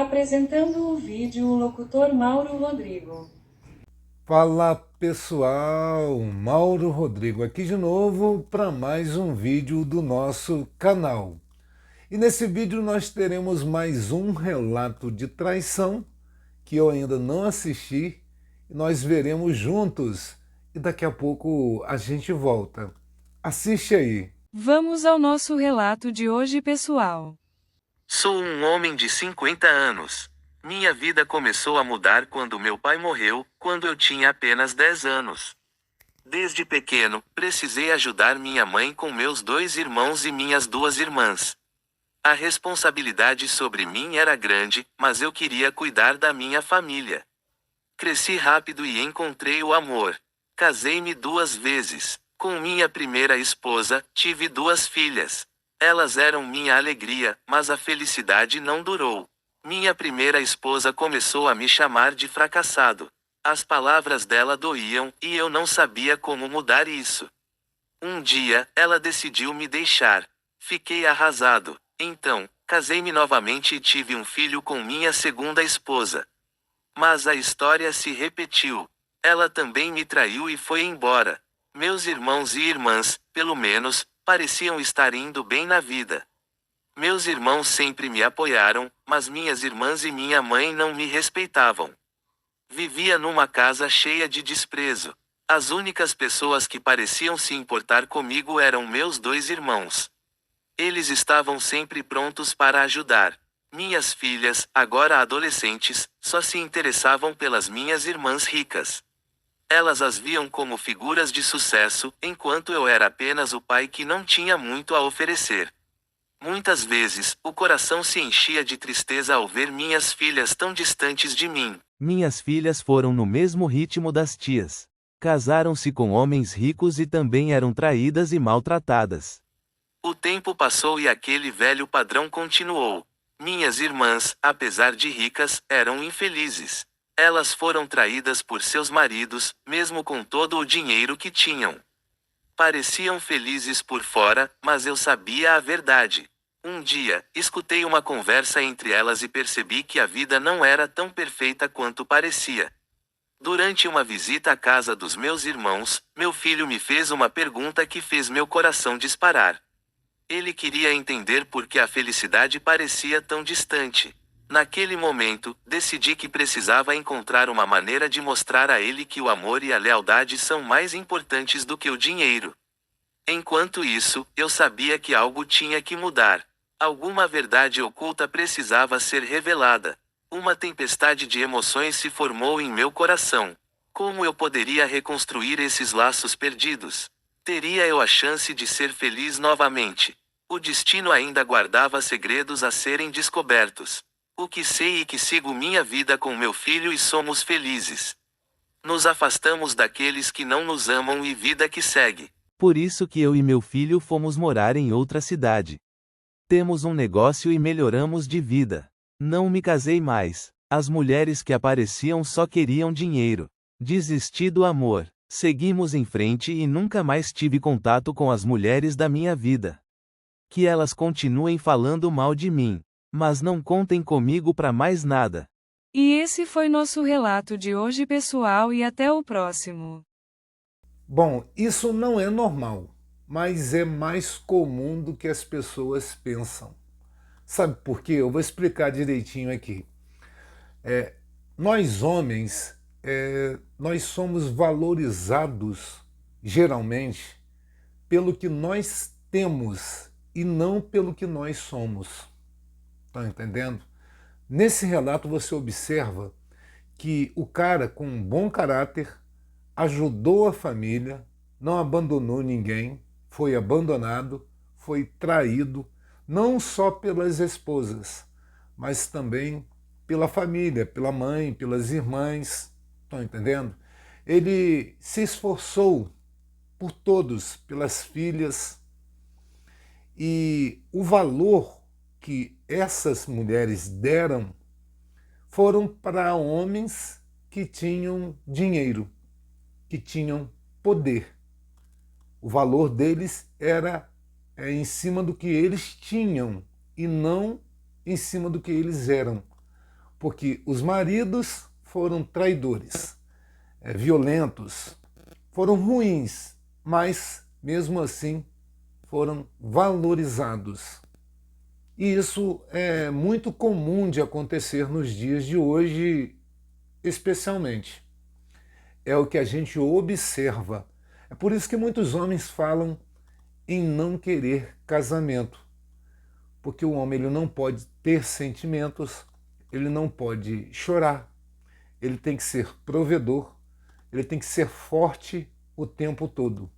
Apresentando o vídeo o locutor Mauro Rodrigo. Fala pessoal, Mauro Rodrigo aqui de novo para mais um vídeo do nosso canal. E nesse vídeo nós teremos mais um relato de traição que eu ainda não assisti e nós veremos juntos e daqui a pouco a gente volta. Assiste aí. Vamos ao nosso relato de hoje, pessoal. Sou um homem de 50 anos. Minha vida começou a mudar quando meu pai morreu, quando eu tinha apenas 10 anos. Desde pequeno, precisei ajudar minha mãe com meus 2 irmãos e minhas 2 irmãs. A responsabilidade sobre mim era grande, mas eu queria cuidar da minha família. Cresci rápido e encontrei o amor. Casei-me 2 vezes. Com minha primeira esposa, tive 2 filhas. Elas eram minha alegria, mas a felicidade não durou. Minha primeira esposa começou a me chamar de fracassado. As palavras dela doíam, e eu não sabia como mudar isso. Um dia, ela decidiu me deixar. Fiquei arrasado. Então, casei-me novamente e tive um filho com minha segunda esposa. Mas a história se repetiu. Ela também me traiu e foi embora. Meus irmãos e irmãs, pelo menos, pareciam estar indo bem na vida. Meus irmãos sempre me apoiaram, mas minhas irmãs e minha mãe não me respeitavam. Vivia numa casa cheia de desprezo. As únicas pessoas que pareciam se importar comigo eram meus 2 irmãos. Eles estavam sempre prontos para ajudar. Minhas filhas, agora adolescentes, só se interessavam pelas minhas irmãs ricas. Elas as viam como figuras de sucesso, enquanto eu era apenas o pai que não tinha muito a oferecer. Muitas vezes, o coração se enchia de tristeza ao ver minhas filhas tão distantes de mim. Minhas filhas foram no mesmo ritmo das tias. Casaram-se com homens ricos e também eram traídas e maltratadas. O tempo passou e aquele velho padrão continuou. Minhas irmãs, apesar de ricas, eram infelizes. Elas foram traídas por seus maridos, mesmo com todo o dinheiro que tinham. Pareciam felizes por fora, mas eu sabia a verdade. Um dia, escutei uma conversa entre elas e percebi que a vida não era tão perfeita quanto parecia. Durante uma visita à casa dos meus irmãos, meu filho me fez uma pergunta que fez meu coração disparar. Ele queria entender por que a felicidade parecia tão distante. Naquele momento, decidi que precisava encontrar uma maneira de mostrar a ele que o amor e a lealdade são mais importantes do que o dinheiro. Enquanto isso, eu sabia que algo tinha que mudar. Alguma verdade oculta precisava ser revelada. Uma tempestade de emoções se formou em meu coração. Como eu poderia reconstruir esses laços perdidos? Teria eu a chance de ser feliz novamente? O destino ainda guardava segredos a serem descobertos. O que sei é que sigo minha vida com meu filho e somos felizes. Nos afastamos daqueles que não nos amam e vida que segue. Por isso que eu e meu filho fomos morar em outra cidade. Temos um negócio e melhoramos de vida. Não me casei mais. As mulheres que apareciam só queriam dinheiro. Desisti do amor. Seguimos em frente e nunca mais tive contato com as mulheres da minha vida. Que elas continuem falando mal de mim, mas não contem comigo para mais nada. E esse foi nosso relato de hoje, pessoal, e até o próximo. Bom, isso não é normal, mas é mais comum do que as pessoas pensam. Sabe por quê? Eu vou explicar direitinho aqui. Nós homens, nós somos valorizados, geralmente, pelo que nós temos e não pelo que nós somos. Estão entendendo? Nesse relato você observa que o cara com um bom caráter ajudou a família, não abandonou ninguém, foi abandonado, foi traído, não só pelas esposas, mas também pela família, pela mãe, pelas irmãs. Estão entendendo? Ele se esforçou por todos, pelas filhas, e o valor que essas mulheres deram foram para homens que tinham dinheiro, que tinham poder. O valor deles era em cima do que eles tinham e não em cima do que eles eram. porque os maridos foram traidores, violentos, foram ruins, mas mesmo assim foram valorizados. E isso é muito comum de acontecer nos dias de hoje, especialmente. É o que a gente observa. É por isso que muitos homens falam em não querer casamento. Porque o homem ele não pode ter sentimentos, ele não pode chorar, ele tem que ser provedor, ele tem que ser forte o tempo todo.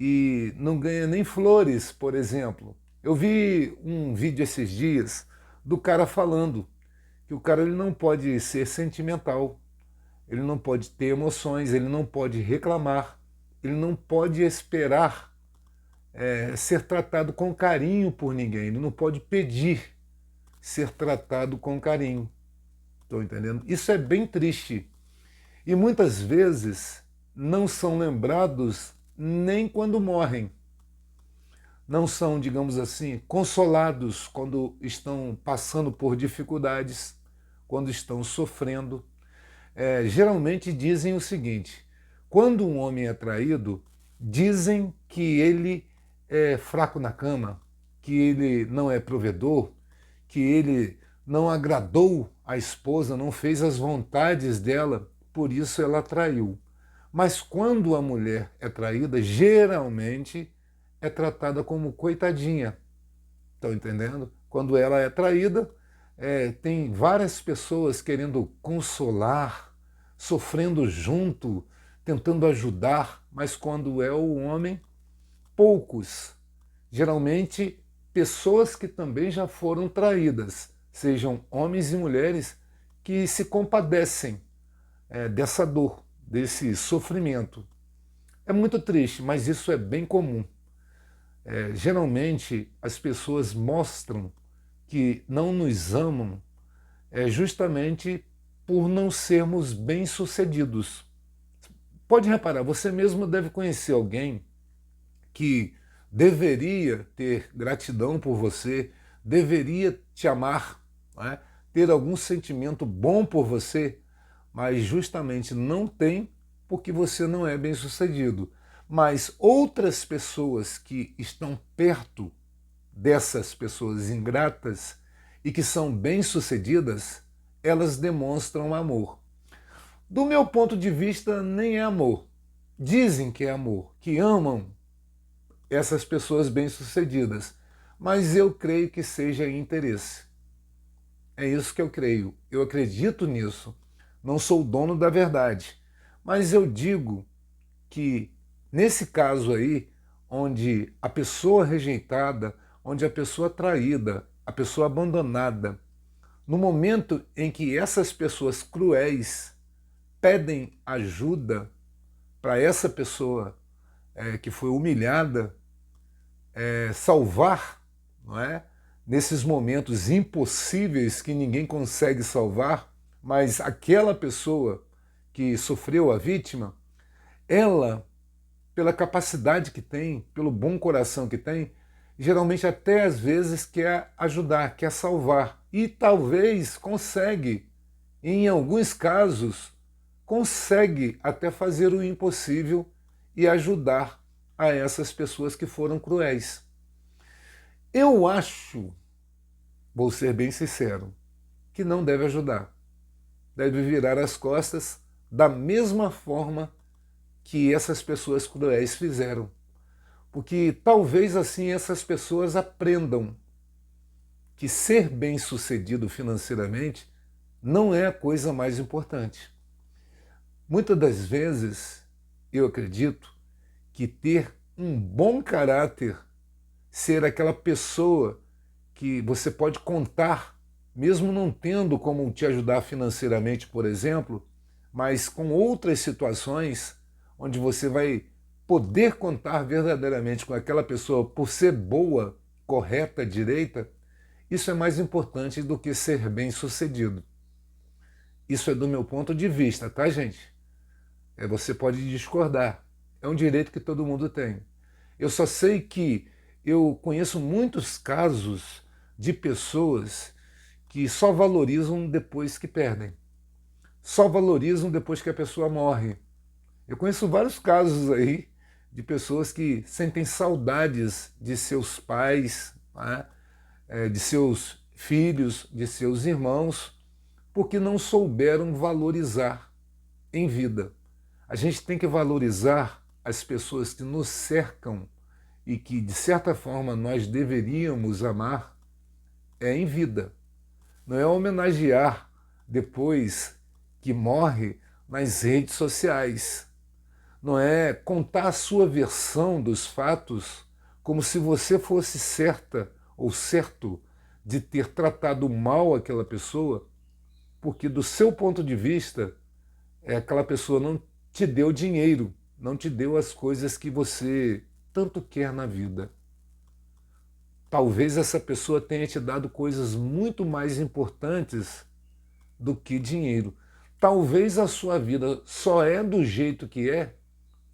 E não ganha nem flores, por exemplo. Eu vi um vídeo esses dias do cara falando que o cara ele não pode ser sentimental, ele não pode ter emoções, ele não pode reclamar, ele não pode esperar ser tratado com carinho por ninguém, ele não pode pedir ser tratado com carinho. Estão entendendo? Isso é bem triste. E muitas vezes não são lembrados nem quando morrem. Não são, digamos assim, consolados quando estão passando por dificuldades, quando estão sofrendo. Geralmente dizem o seguinte: quando um homem é traído, dizem que ele é fraco na cama, que ele não é provedor, que ele não agradou a esposa, não fez as vontades dela, por isso ela traiu. Mas quando a mulher é traída, geralmente é tratada como coitadinha. Estão entendendo? Quando ela é traída, tem várias pessoas querendo consolar, sofrendo junto, tentando ajudar, mas quando é o homem, poucos. Geralmente, pessoas que também já foram traídas, sejam homens e mulheres, que se compadecem dessa dor, desse sofrimento. É muito triste, mas isso é bem comum. Geralmente, as pessoas mostram que não nos amam justamente por não sermos bem-sucedidos. Pode reparar, você mesmo deve conhecer alguém que deveria ter gratidão por você, deveria te amar, né? Ter algum sentimento bom por você, mas justamente não tem porque você não é bem-sucedido. Mas outras pessoas que estão perto dessas pessoas ingratas e que são bem-sucedidas, elas demonstram amor. Do meu ponto de vista, nem é amor. Dizem que é amor, que amam essas pessoas bem-sucedidas, mas eu creio que seja interesse. É isso que eu creio. Eu acredito nisso. Não sou o dono da verdade, mas eu digo que nesse caso aí, onde a pessoa rejeitada, onde a pessoa traída, a pessoa abandonada, no momento em que essas pessoas cruéis pedem ajuda para essa pessoa que foi humilhada, salvar, não é? Nesses momentos impossíveis que ninguém consegue salvar, mas aquela pessoa que sofreu a vítima, ela, pela capacidade que tem, pelo bom coração que tem, geralmente até às vezes quer ajudar, quer salvar. E talvez consegue, em alguns casos, consegue até fazer o impossível e ajudar a essas pessoas que foram cruéis. Eu acho, vou ser bem sincero, que não deve ajudar. Deve virar as costas da mesma forma que essas pessoas cruéis fizeram. Porque talvez assim essas pessoas aprendam que ser bem-sucedido financeiramente não é a coisa mais importante. Muitas das vezes, eu acredito que ter um bom caráter, ser aquela pessoa que você pode contar, mesmo não tendo como te ajudar financeiramente, por exemplo, mas com outras situações onde você vai poder contar verdadeiramente com aquela pessoa por ser boa, correta, direita, isso é mais importante do que ser bem-sucedido. Isso é do meu ponto de vista, tá, gente? Você pode discordar. É um direito que todo mundo tem. Eu só sei que eu conheço muitos casos de pessoas que só valorizam depois que perdem. Só valorizam depois que a pessoa morre. Eu conheço vários casos aí de pessoas que sentem saudades de seus pais, né? De seus filhos, de seus irmãos, porque não souberam valorizar em vida. A gente tem que valorizar as pessoas que nos cercam e que, de certa forma, nós deveríamos amar em vida. Não é homenagear depois que morre nas redes sociais. Não é contar a sua versão dos fatos como se você fosse certa ou certo de ter tratado mal aquela pessoa, porque do seu ponto de vista, aquela pessoa não te deu dinheiro, não te deu as coisas que você tanto quer na vida. Talvez essa pessoa tenha te dado coisas muito mais importantes do que dinheiro. Talvez a sua vida só é do jeito que é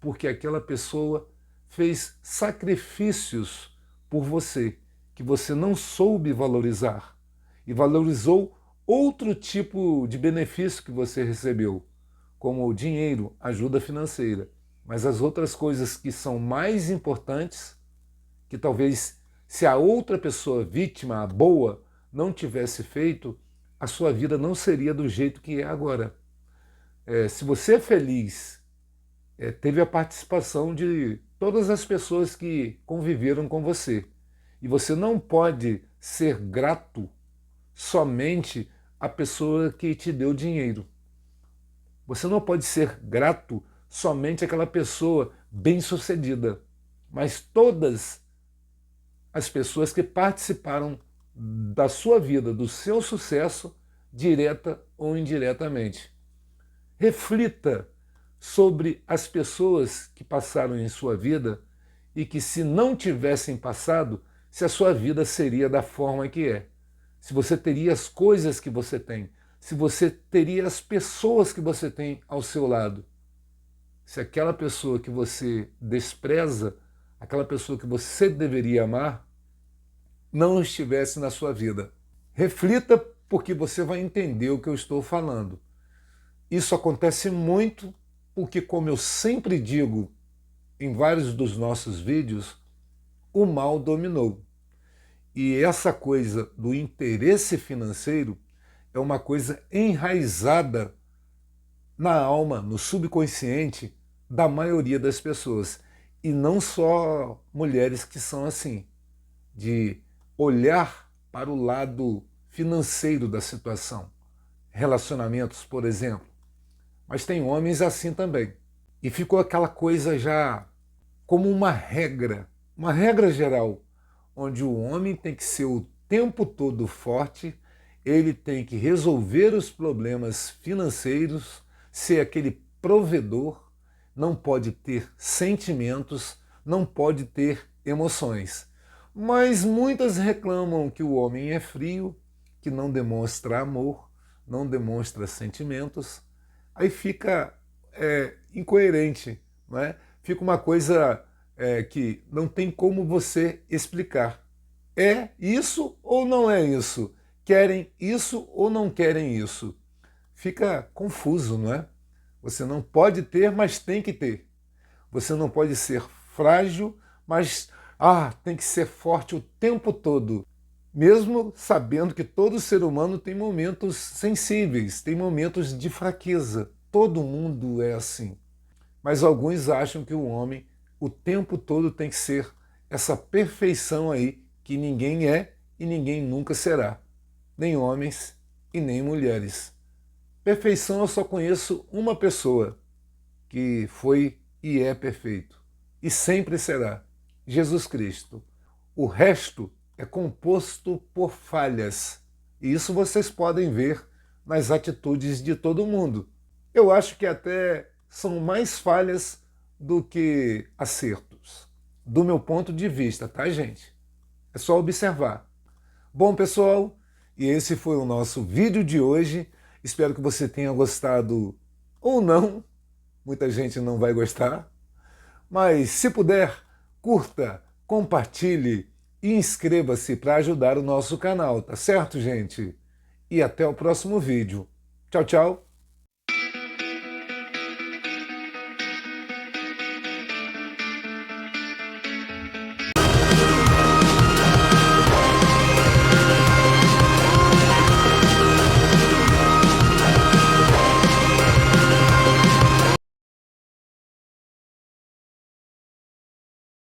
porque aquela pessoa fez sacrifícios por você, que você não soube valorizar e valorizou outro tipo de benefício que você recebeu, como o dinheiro, ajuda financeira. Mas as outras coisas que são mais importantes, que talvez se a outra pessoa vítima, a boa, não tivesse feito, a sua vida não seria do jeito que é agora. Se você é feliz, teve a participação de todas as pessoas que conviveram com você. E você não pode ser grato somente à pessoa que te deu dinheiro. Você não pode ser grato somente àquela pessoa bem-sucedida, mas todas as pessoas que participaram da sua vida, do seu sucesso, direta ou indiretamente. Reflita sobre as pessoas que passaram em sua vida e que, se não tivessem passado, se a sua vida seria da forma que é. Se você teria as coisas que você tem, se você teria as pessoas que você tem ao seu lado. Se aquela pessoa que você despreza, aquela pessoa que você deveria amar, não estivesse na sua vida. Reflita, porque você vai entender o que eu estou falando. Isso acontece muito porque, como eu sempre digo em vários dos nossos vídeos, o mal dominou. E essa coisa do interesse financeiro é uma coisa enraizada na alma, no subconsciente da maioria das pessoas. E não só mulheres que são assim, de olhar para o lado financeiro da situação. Relacionamentos, por exemplo. Mas tem homens assim também. E ficou aquela coisa já como uma regra geral, onde o homem tem que ser o tempo todo forte, ele tem que resolver os problemas financeiros, ser aquele provedor, não pode ter sentimentos, não pode ter emoções. Mas muitas reclamam que o homem é frio, que não demonstra amor, não demonstra sentimentos. Aí fica incoerente, não é? Fica uma coisa que não tem como você explicar. É isso ou não é isso? Querem isso ou não querem isso? Fica confuso, não é? Você não pode ter, mas tem que ter. Você não pode ser frágil, mas tem que ser forte o tempo todo. Mesmo sabendo que todo ser humano tem momentos sensíveis, tem momentos de fraqueza. Todo mundo é assim. Mas alguns acham que o homem o tempo todo tem que ser essa perfeição aí que ninguém é e ninguém nunca será. Nem homens e nem mulheres. Perfeição eu só conheço uma pessoa que foi e é perfeito. E sempre será. Jesus Cristo. O resto é composto por falhas. E isso vocês podem ver nas atitudes de todo mundo. Eu acho que até são mais falhas do que acertos. Do meu ponto de vista, tá, gente? É só observar. Bom, pessoal, e esse foi o nosso vídeo de hoje. Espero que você tenha gostado ou não. Muita gente não vai gostar. Mas se puder, curta, compartilhe e inscreva-se para ajudar o nosso canal, tá certo, gente? e até o próximo vídeo. Tchau, tchau!